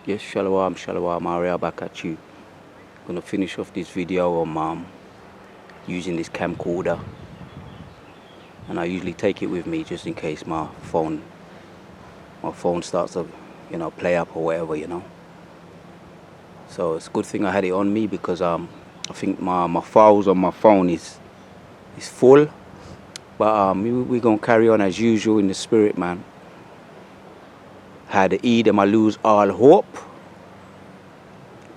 Yes, Shalom, Aria back at you. Gonna finish off this video on using this camcorder, and I usually take it with me just in case my phone starts to, play up or whatever. So it's a good thing I had it on me because I think my files on my phone is full, but we're gonna carry on as usual in the spirit, man. Had the them I lose all hope.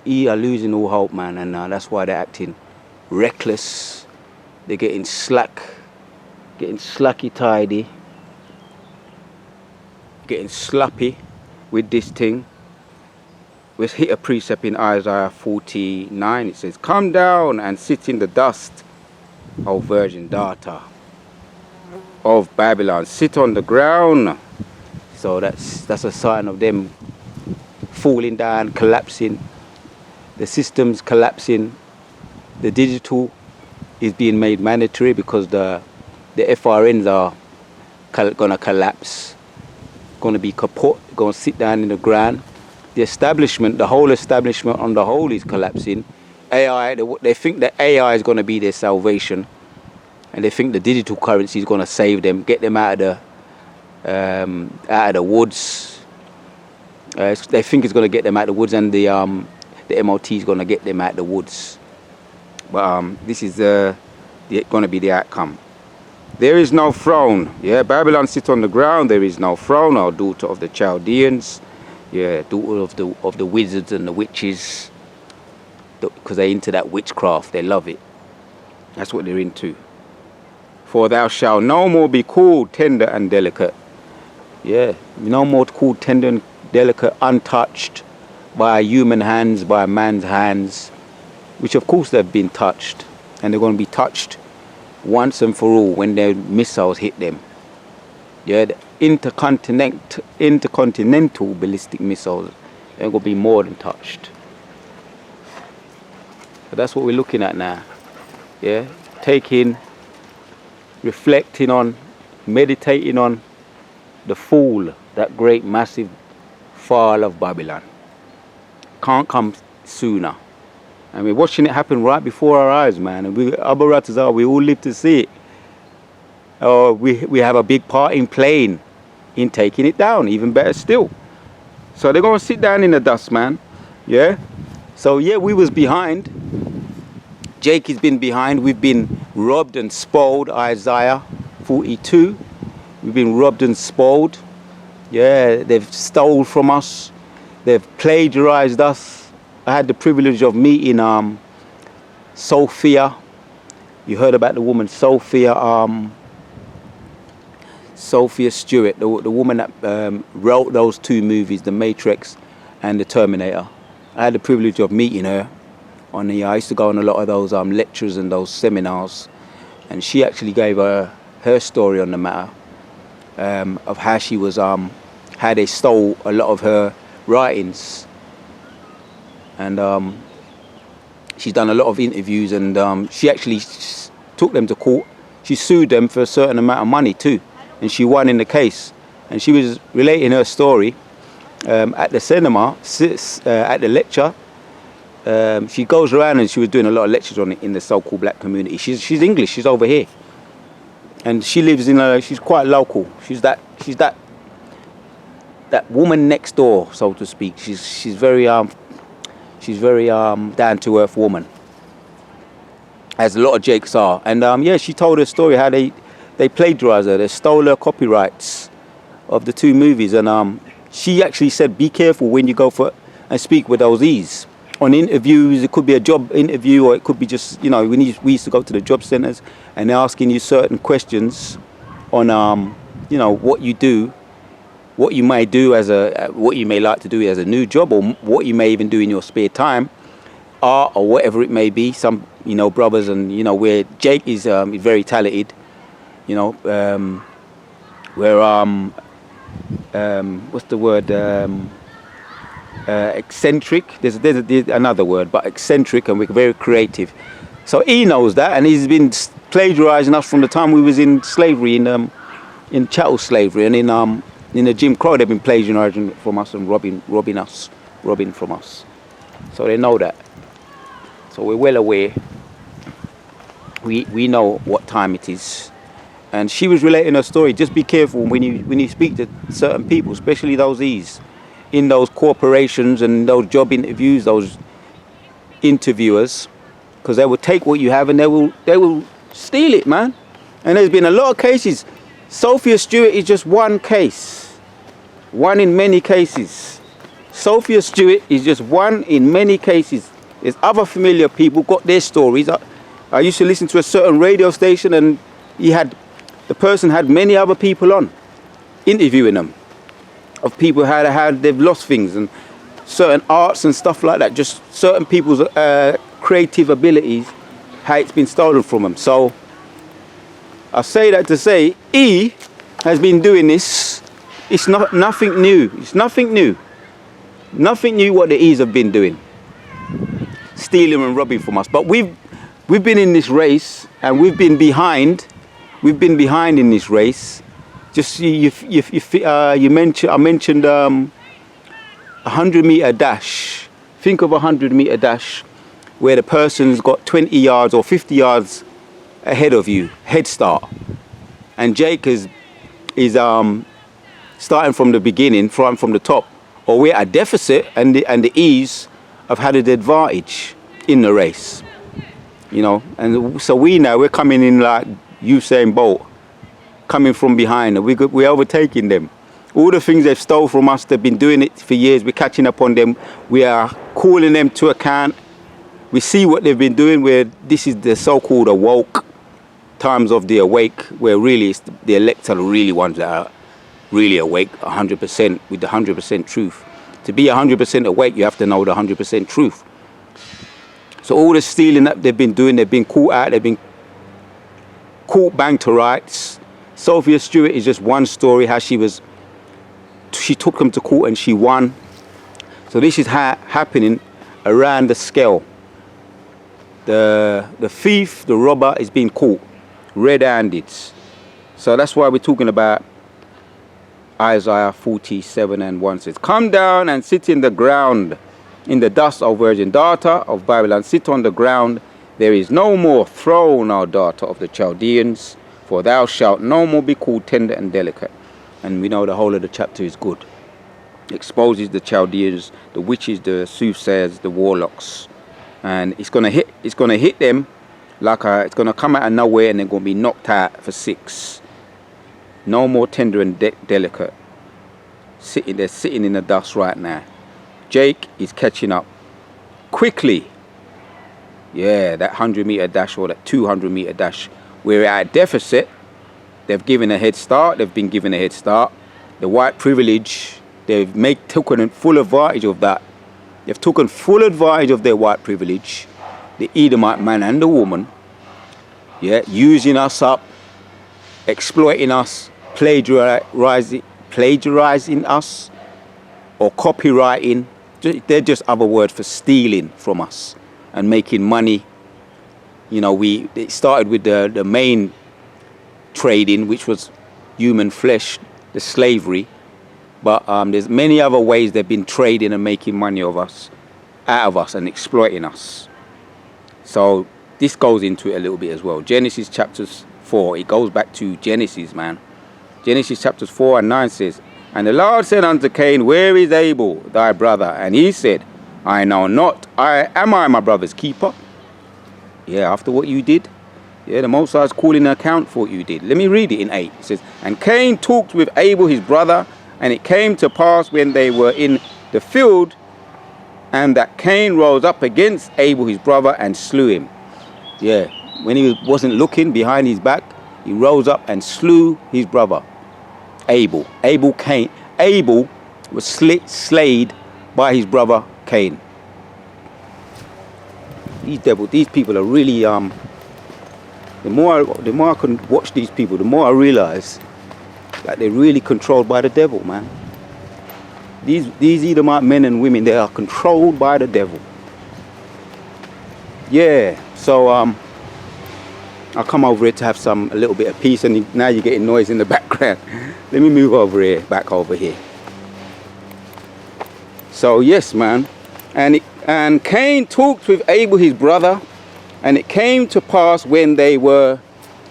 Are losing all hope, man, and that's why they're acting reckless. They're getting slacky tidy, getting sloppy with this thing. Let's hit a precept in Isaiah 49. It says, "Come down and sit in the dust, O virgin daughter of Babylon. Sit on the ground." So that's a sign of them falling down, collapsing. The system's collapsing. The digital is being made mandatory because the FRNs are gonna collapse, gonna be kaput, gonna sit down in the ground. The establishment, the whole establishment on the whole is collapsing. AI, they think that AI is gonna be their salvation, and they think the digital currency is gonna save them, get them out of the woods. They think it's gonna get them out of the woods, and the MOT is gonna get them out of the woods. But this is gonna be the outcome. There is no throne. Yeah, Babylon sits on the ground. There is no throne. Our daughter of the Chaldeans. Yeah, daughter of the wizards and the witches. Because they're into that witchcraft. They love it. That's what they're into. For thou shalt no more be called tender and delicate. Yeah, no more called tender and delicate, untouched by human hands, by man's hands, which of course they've been touched, and they're going to be touched once and for all when their missiles hit them. Yeah, the intercontinental ballistic missiles, they're going to be more than touched. So that's what we're looking at now. Yeah, reflecting on, meditating on the fall, that great massive fall of Babylon. Can't come sooner. And we're watching it happen right before our eyes, man. And we all live to see it. We have a big part in playing in taking it down, even better still. So they're going to sit down in the dust, man. Yeah? So yeah, we was behind. Jake has been behind. We've been robbed and spoiled. Isaiah 42. We've been robbed and spoiled. Yeah, they've stole from us. They've plagiarized us. I had the privilege of meeting Sophia. You heard about the woman Sophia Stewart, the woman that wrote those two movies, The Matrix and The Terminator. I had the privilege of meeting her. I used to go on a lot of those lectures and those seminars, and she actually gave her story on the matter of how she was how they stole a lot of her writings, and she's done a lot of interviews, and she actually took them to court. She sued them for a certain amount of money too, and she won in the case. And she was relating her story at the cinema, at the lecture. She goes around and she was doing a lot of lectures on it in the so-called black community. She's English. She's over here, and she lives she's quite local. She's that woman next door, so to speak. She's very down to earth woman, as a lot of Jakes are. And yeah, she told her story how they plagiarized her. They stole her copyrights of the two movies, and she actually said, be careful when you go for and speak with those E's. On interviews, it could be a job interview, or it could be just, we used to go to the job centers and they're asking you certain questions on, what you do, what you may do what you may like to do as a new job, or what you may even do in your spare time, art or whatever it may be. Some, brothers, and, where Jake is very talented, where, what's the word, eccentric. There's another word, but eccentric, and we're very creative. So he knows that, and he's been plagiarizing us from the time we was in slavery, in chattel slavery, and in the Jim Crow. They've been plagiarizing from us and robbing us robbing from us. So they know that. So we're well aware. We know what time it is. And she was relating her story. Just be careful when you speak to certain people, especially those in those corporations and those job interviews, those interviewers, because they will take what you have and they will steal it, man. And there's been a lot of cases. Sophia Stewart is just one case, one in many cases. Sophia Stewart is just one in many cases. There's other familiar people got their stories. I used to listen to a certain radio station, and the person had many other people on, interviewing them, of people how they've lost things and certain arts and stuff like that. Just certain people's creative abilities, how it's been stolen from them. So I say that to say, E has been doing this. It's nothing new. It's nothing new. Nothing new what the E's have been doing, stealing and robbing from us. But we've been in this race, and we've been behind. We've been behind in this race. Just I mentioned 100-meter dash. Think of a 100-meter dash where the person's got 20 yards or 50 yards ahead of you, head start. And Jake is starting from the beginning, from the top. Or we're at deficit, and the E's have had an advantage in the race. You know, and so we're coming in like Usain Bolt, coming from behind, and we're overtaking them. All the things they've stole from us, they've been doing it for years. We're catching up on them. We are calling them to account. We see what they've been doing, where this is the so-called awoke times of the awake, where really it's the elect are really ones that are really awake 100% with the 100% truth. To be 100% awake, you have to know the 100% truth. So all the stealing that they've been doing, they've been caught out, they've been caught bang to rights. Sophia Stewart is just one story, how she took them to court and she won. So this is happening around the scale. The thief, the robber is being caught red-handed. So that's why we're talking about Isaiah 47:1 says, "Come down and sit in the ground, in the dust, O virgin daughter of Babylon. Sit on the ground. There is no more throne, O daughter of the Chaldeans, for thou shalt no more be called tender and delicate." And we know the whole of the chapter is good. Exposes the Chaldeans, the witches, the soothsayers, the warlocks. And it's gonna hit them like it's gonna come out of nowhere, and they're gonna be knocked out for 6. No more tender and delicate. They're sitting in the dust right now. Jake is catching up quickly. Yeah, that 100-meter dash or that 200-meter dash. We're at deficit. They've given a head start. They've been given a head start. The white privilege, they've taken full advantage of that. They've taken full advantage of their white privilege. The Edomite man and the woman, yeah, using us up, exploiting us, plagiarizing us, or copywriting. They're just other words for stealing from us and making money. You know, it started with the main trading, which was human flesh, the slavery. But there's many other ways they've been trading and making money out of us and exploiting us. So this goes into it a little bit as well. Genesis chapters 4, it goes back to Genesis, man. Genesis chapters 4 and 9 says, "And the Lord said unto Cain, Where is Abel, thy brother? And he said, I know not. Am I my brother's keeper?" Yeah, after what you did. Yeah, the Most High is calling an account for what you did. Let me read it in 8. It says, "And Cain talked with Abel his brother, and it came to pass when they were in the field, and that Cain rose up against Abel his brother and slew him." Yeah, when he wasn't looking behind his back, he rose up and slew his brother Abel. Abel was slayed by his brother Cain. These people are really the more I can watch these people, the more I realize that they're really controlled by the devil, man. These Edomite men and women, they are controlled by the devil. Yeah, so I'll come over here to have a little bit of peace, and now you're getting noise in the background. Let me move over here, back over here. So yes, man. And Cain talked with Abel his brother, and it came to pass when they were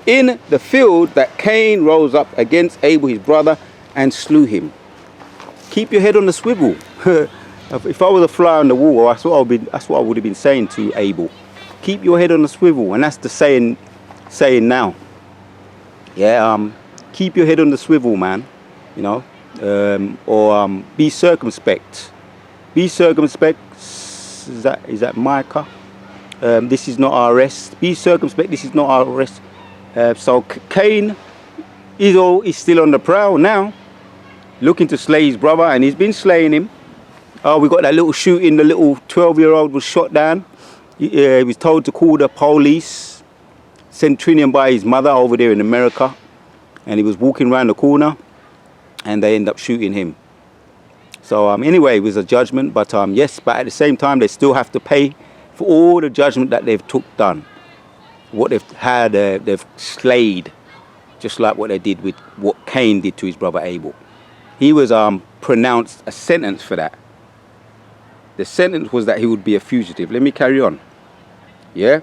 in the field that Cain rose up against Abel his brother and slew him. Keep your head on the swivel. If I was a fly on the wall, that's what I would have been saying to Abel. Keep your head on the swivel, and that's the saying now. Yeah, keep your head on the swivel, man. You know, or be circumspect. Be circumspect. Is that Micah? This is not our rest. Be circumspect. This is not our rest. So Cain is still on the prowl now, looking to slay his brother, and he's been slaying him. We got that little shooting. The little 12-year-old was shot down. He was told to call the police. Sent him by his mother over there in America, and he was walking around the corner, and they end up shooting him. So anyway, it was a judgment, but yes, but at the same time, they still have to pay for all the judgment that they've done. What they've had, they've slayed, just like what they did with what Cain did to his brother Abel. He was pronounced a sentence for that. The sentence was that he would be a fugitive. Let me carry on. Yeah?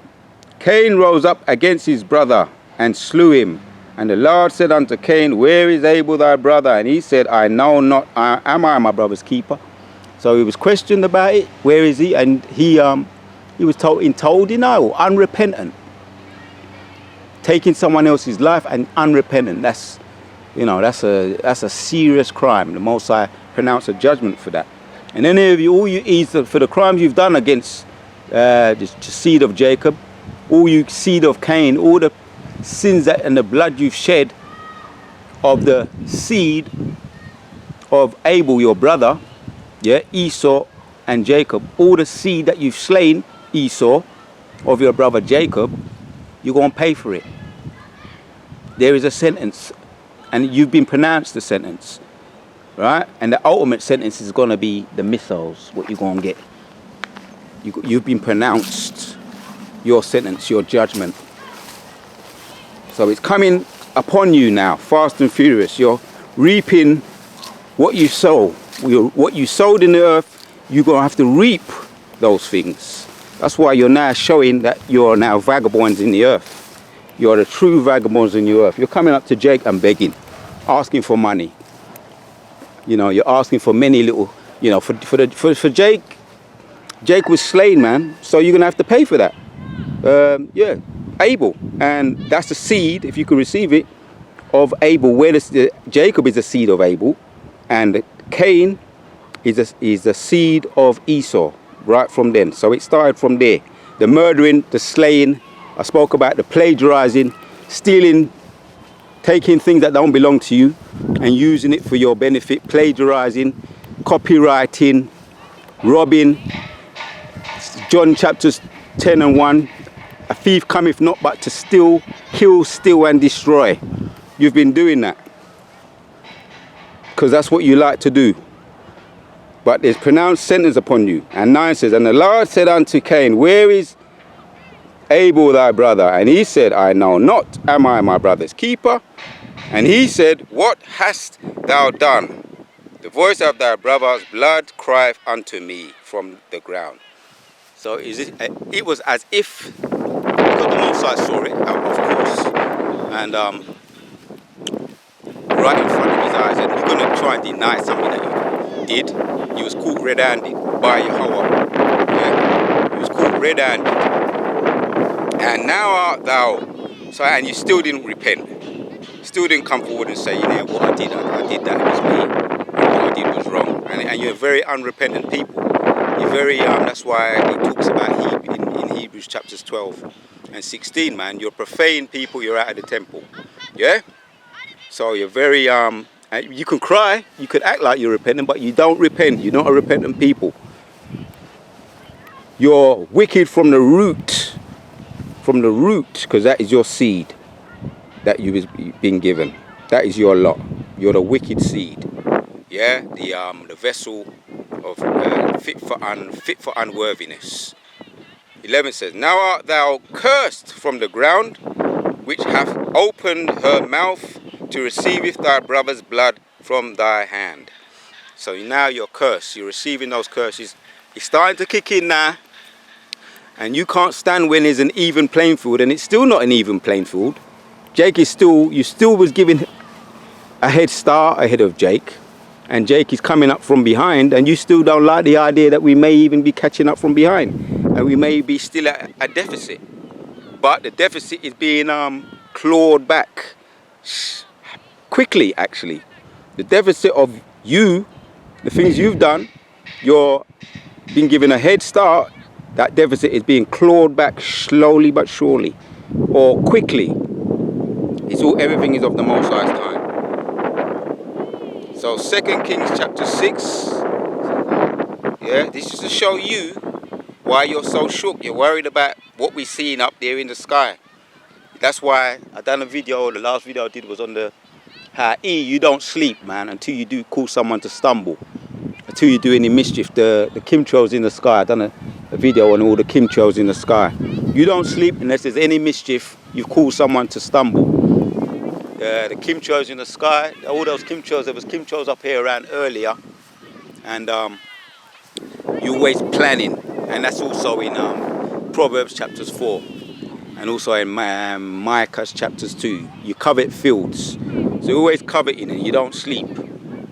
Cain rose up against his brother and slew him. And the Lord said unto Cain, where is Abel thy brother? And he said, I know not, am I my brother's keeper? So he was questioned about it. Where is he? And he was told denial, unrepentant. Taking someone else's life and unrepentant. That's a serious crime. The Most High pronounced a judgment for that. And any of you, for the crimes you've done against the seed of Jacob, all you seed of Cain, all the sins and the blood you've shed of the seed of Abel, your brother, yeah, Esau and Jacob, all the seed that you've slain, Esau, of your brother Jacob, you're going to pay for it. There is a sentence, and you've been pronounced the sentence, right? And the ultimate sentence is going to be the missiles, what you're going to get. You've been pronounced your sentence, your judgment. So it's coming upon you now, fast and furious. You're reaping what you sow. What you sowed in the earth, you're going to have to reap those things. That's why you're now showing that you're now vagabonds in the earth. You're the true vagabonds in the earth. You're coming up to Jake and begging, asking for money. You know, you're asking for many little, you know, for Jake. Jake was slain, man. So you're going to have to pay for that. Yeah, Abel. And that's the seed, if you can receive it, of Abel. Jacob is the seed of Abel. And Cain is the seed of Esau. Right from then. So it started from there. The murdering, the slaying. I spoke about the plagiarizing, stealing, taking things that don't belong to you and using it for your benefit, plagiarizing, copywriting, robbing. John chapters 10 and 1. A thief cometh not but to steal, kill, steal and destroy. You've been doing that because that's what you like to do. But there's pronounced sentence upon you. And 9 says, and the Lord said unto Cain, where is Abel thy brother? And he said, I know not, am I my brother's keeper? And he said, what hast thou done? The voice of thy brother's blood crieth unto me from the ground. So it was as if, because the Most High saw it, of course, and right in front of his eyes, and you're going to try and deny something that you did. You was caught red-handed by Yahweh. Yeah? You was caught red-handed. And now art thou, and you still didn't repent. Still didn't come forward and say, you know, what I did that, it was me. And what I did was wrong. And you're very unrepentant people. You're very, that's why it talks about in Hebrews chapters 12 and 16, man. You're profane people, you're out of the temple. Yeah? So you're very, you can cry, you could act like you're repentant, but you don't repent. You're not a repentant people. You're wicked from the root, because that is your seed that you've been given. That is your lot. You're the wicked seed. Yeah, the vessel of fit for unworthiness. 11 says, now art thou cursed from the ground, which hath opened her mouth to receiveth thy brother's blood from thy hand. So now you're cursed. You're receiving those curses. It's starting to kick in now. And you can't stand when there's an even playing field, and it's still not an even playing field. Jake is still, you still was given a head start ahead of Jake, and Jake is coming up from behind, and you still don't like the idea that we may even be catching up from behind, and we may be still at a deficit. But the deficit is being clawed back quickly, actually. The deficit of you, the things you've done, you're being given a head start. That deficit is being clawed back slowly but surely, or quickly. It's all, everything is of the Most High's time. So 2 Kings chapter 6, yeah, this is to show you why you're so shook. You're worried about what we're seeing up there in the sky. That's why I done a video, the last video I did was on the how you don't sleep, man, until you do cause someone to stumble, until you do any mischief. The chemtrails in the sky, I done a video on all the chemtrails in the sky. You don't sleep unless there's any mischief, you've caused someone to stumble. The chemtrails in the sky, all those chemtrails, there was chemtrails up here around earlier, and you're always planning, and that's also in Proverbs chapters 4, and also in Micah chapters 2. You covet fields, so you're always coveting and you don't sleep.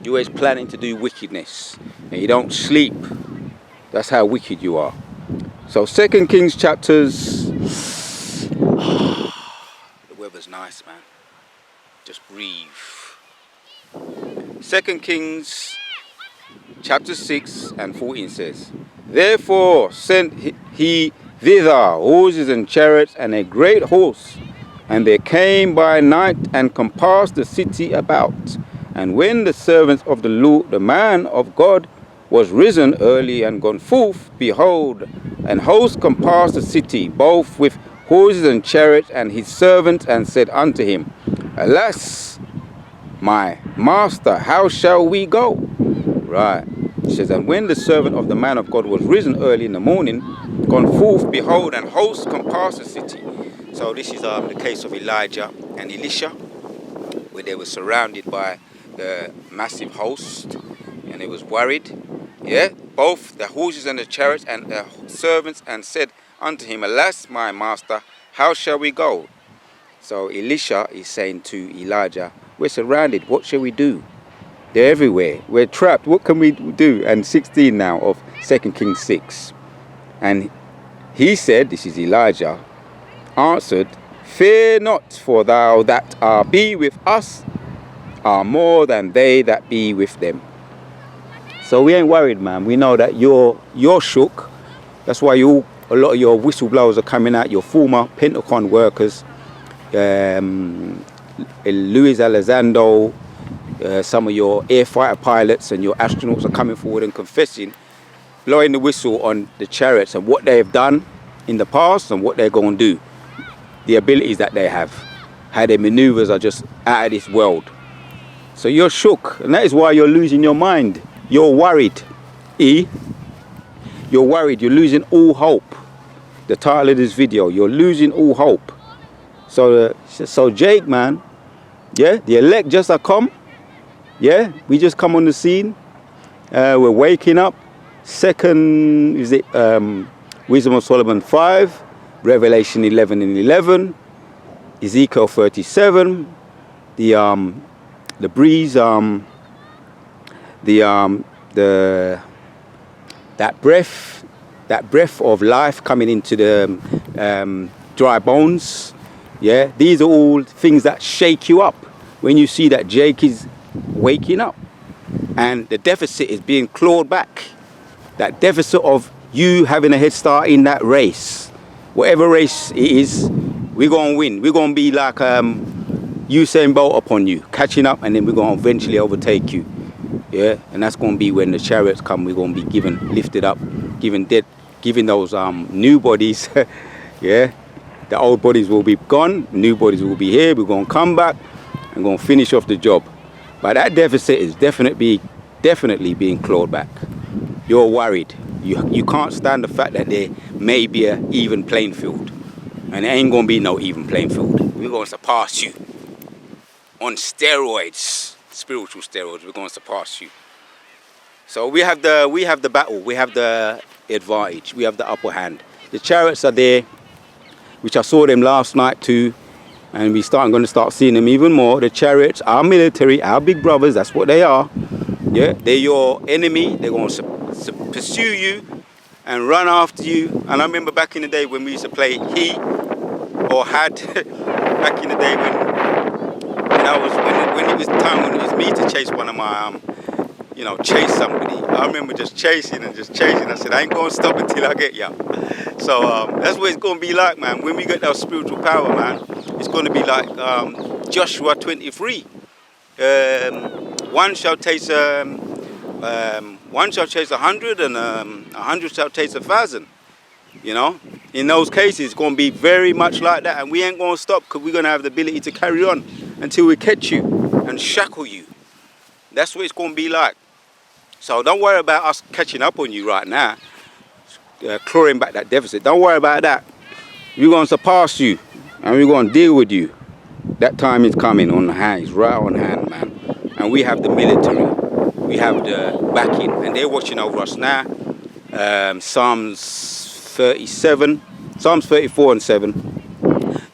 You're always planning to do wickedness, and you don't sleep. That's how wicked you are. So 2 Kings chapters, the weather's nice, man. Just breathe. 2 Kings chapter 6 and 14 says, Therefore sent he thither horses and chariots and a great host, and they came by night and compassed the city about. And when the servants of the Lord, the man of God, was risen early and gone forth, behold, an host compassed the city, both with horses and chariots, and his servants, and said unto him, Alas, my master, how shall we go? Right. It says, and when the servant of the man of God was risen early in the morning, gone forth, behold, an host compassed the city. So this is the case of Elijah and Elisha, where they were surrounded by the massive host, and they was worried. Yeah, both the horses and the chariots and the servants, and said unto him, Alas, my master, how shall we go? So Elisha is saying to Elijah, we're surrounded, what shall we do? They're everywhere, we're trapped, what can we do? And 16 now of 2 Kings 6. And he said, this is Elijah, answered, Fear not, for thou that art be with us are more than they that be with them. So we ain't worried, man. We know that you're shook. That's why a lot of your whistleblowers are coming out, your former Pentagon workers, Luis Elizondo, some of your air fighter pilots and your astronauts are coming forward and confessing, blowing the whistle on the chariots and what they have done in the past and what they're going to do. The abilities that they have, how their maneuvers are just out of this world. So you're shook, and that is why you're losing your mind. You're worried. You're worried. You're losing all hope. The title of this video, you're losing all hope. So Jake, man, yeah, the elect just are come. Yeah, we just come on the scene. We're waking up. Wisdom of Solomon 5, Revelation 11 and 11, Ezekiel 37, the breeze, that breath of life coming into the dry bones. Yeah, these are all things that shake you up when you see that Jake is waking up and the deficit is being clawed back. That deficit of you having a head start in that race, whatever race it is, we're gonna win. We're gonna be like Usain Bolt upon you, catching up, and then we're gonna eventually overtake you. Yeah, and that's gonna be when the chariots come. We're gonna be lifted up, giving those new bodies. Yeah, the old bodies will be gone, new bodies will be here. We're gonna come back and gonna finish off the job. But that deficit is definitely being clawed back. You're worried. You can't stand the fact that there may be an even playing field, and there ain't gonna be no even playing field. We're gonna surpass you on steroids, spiritual steroids. We're gonna surpass you. So we have the battle, we have the advantage, we have the upper hand. The chariots are there, which I saw them last night too, and I'm going to start seeing them even more. The chariots, our military, our big brothers, that's what they are. Yeah, they're your enemy. They're going to pursue you and run after you. And I remember back in the day when we used to play he or had, back in the day when it was time when it was me to chase one of my chase somebody. I remember just chasing. I said, I ain't going to stop until I get you. So that's what it's going to be like, man. When we get that spiritual power, man, it's going to be like Joshua 23. One shall chase 100, and 100 shall chase 1,000. You know, in those cases, it's going to be very much like that, and we ain't going to stop because we're going to have the ability to carry on until we catch you and shackle you. That's what it's going to be like. So don't worry about us catching up on you right now, clawing back that deficit. Don't worry about that. We're going to surpass you, and we're going to deal with you. That time is coming on hand. It's right on hand, man. And we have the military. We have the backing, and they're watching over us now. Psalms 37, Psalms 34 and 7.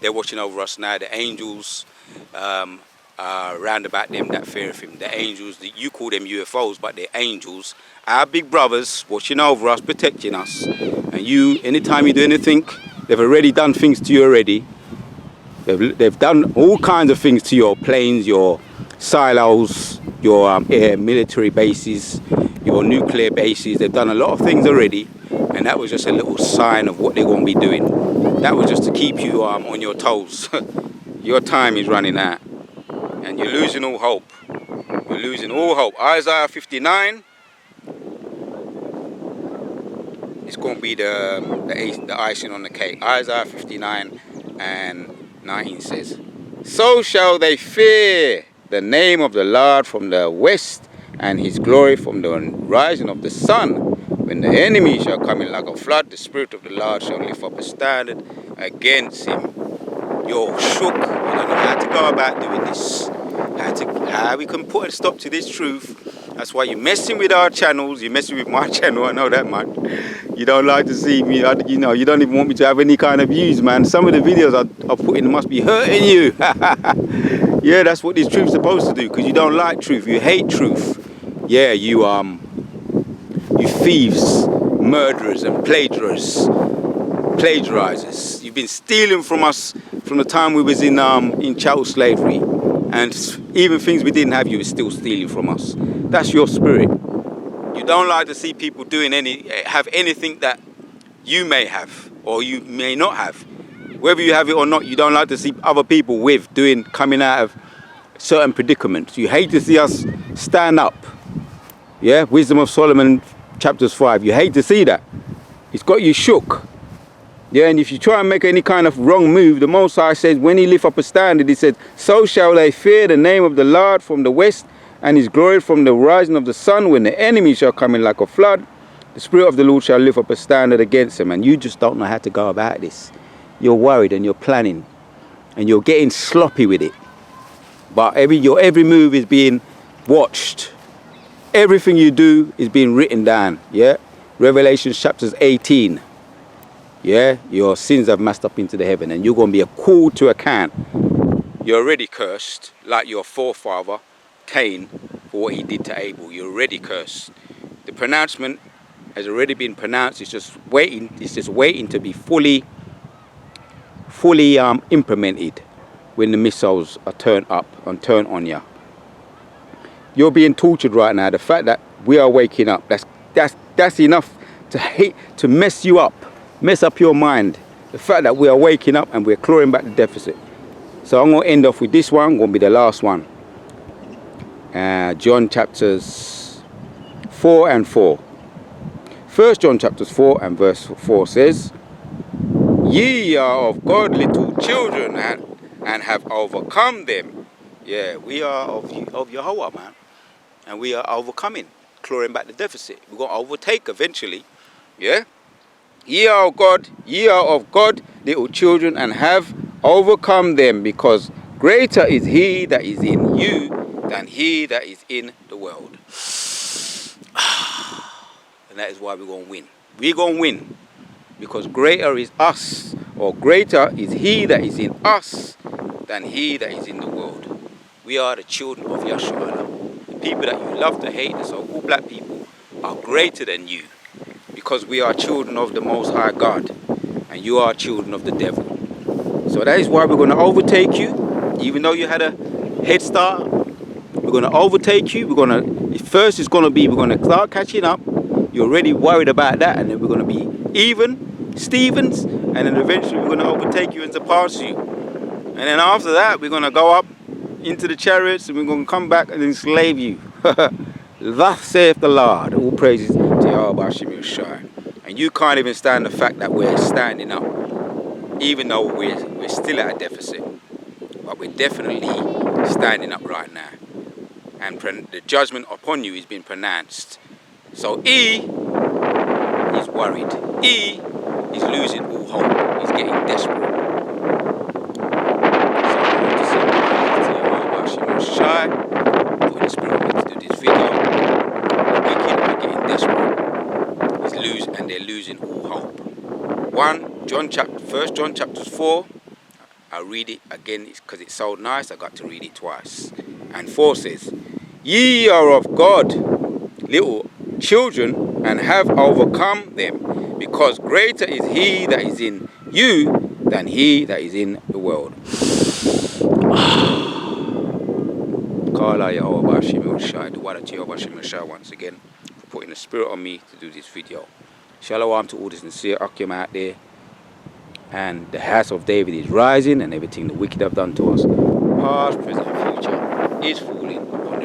They're watching over us now. The angels round about them that feareth him. The angels, you call them UFOs, but they're angels. Our big brothers watching over us, protecting us. And you, anytime you do anything, they've already done things to you already. They've done all kinds of things to your planes, your silos, your air military bases, your nuclear bases. They've done a lot of things already, and that was just a little sign of what they're going to be doing. That was just to keep you on your toes. Your time is running out, and you're losing all hope. You're losing all hope. Isaiah 59 is going to be the icing on the cake. Isaiah 59 and 19 says, so shall they fear the name of the Lord from the west, and his glory from the rising of the sun. When the enemy shall come in like a flood, the Spirit of the Lord shall lift up a standard against him. You're shook. You don't know how to go about doing this. How we can put a stop to this truth. That's why you're messing with our channels. You're messing with my channel. I know that, man. You don't like to see me. You don't even want me to have any kind of views, man. Some of the videos I put in must be hurting you. Yeah, that's what this truth's supposed to do. Because you don't like truth. You hate truth. Yeah, you thieves, murderers, and plagiarizers. You've been stealing from us from the time we was in chattel slavery, and even things we didn't have, you were still stealing from us. That's your spirit. You don't like to see people have anything that you may have or you may not have. Whether you have it or not, you don't like to see other people coming out of certain predicaments. You hate to see us stand up. Yeah, Wisdom of Solomon chapters 5. You hate to see that. It's got you shook. Yeah, and if you try and make any kind of wrong move, the Most High says, when he lift up a standard, he said, so shall they fear the name of the Lord from the west, and his glory from the rising of the sun. When the enemy shall come in like a flood, the Spirit of the Lord shall lift up a standard against him. And you just don't know how to go about this. You're worried and you're planning, and you're getting sloppy with it. But your every move is being watched. Everything you do is being written down. Yeah, Revelation chapters 18. Yeah, your sins have massed up into the heaven, and you're going to be called to account. You're already cursed, like your forefather Cain, for what he did to Abel. You're already cursed. The pronouncement has already been pronounced. It's just waiting. It's just waiting to be fully implemented when the missiles are turned up and turned on you. You're being tortured right now. The fact that we are waking up, that's enough to mess you up. Mess up your mind. The fact that we are waking up and we're clawing back the deficit. So I'm going to end off with this one. Going to be the last one. John chapters 4 and 4. 1 John chapters 4 and verse 4 says, ye are of God, little children, and have overcome them. Yeah, we are of Yahweh, man. And we are overcoming, clawing back the deficit. We're going to overtake eventually. Yeah? Ye are of God, little children, and have overcome them, because greater is he that is in you than he that is in the world. And that is why we're going to win. We're going to win. Because greater is us, or greater is he that is in us than he that is in the world. We are the children of Yahshua. The people that you love to hate, the so-called black people, are greater than you. Because we are children of the Most High God. And you are children of the devil. So that is why we're going to overtake you. Even though you had a head start, we're going to overtake you. We're going to, first it's going to be, we're going to start catching up. You're already worried about that. And then we're going to be even, Stevens. And then eventually we're going to overtake you and surpass you. And then after that, we're going to go up into the chariots and we're going to come back and enslave you. Thus saith the Lord. All praises to Yahweh Hashem Yeshua. And you can't even stand the fact that we're standing up. Even though we're still at a deficit. But we're definitely standing up right now. And the judgment upon you is being pronounced. So E is worried. E is losing all hope. He's getting desperate. So I want to say to Yahweh Hashem Yeshua, put the spirit of me to do this video. The wicked are getting desperate. And they're losing all hope. 1 John chapter 4. I'll read it again because it's so nice. I got to read it twice. And 4 says, ye are of God, little children, and have overcome them, because greater is he that is in you than he that is in the world. Kala Yahweh Hashem Yeshua, the word of Yahweh Hashem Yeshua once again, for putting the spirit on me to do this video. Shalom to all the sincere Akim out there. And the house of David is rising, and everything the wicked have done to us, past, present, and future, is falling upon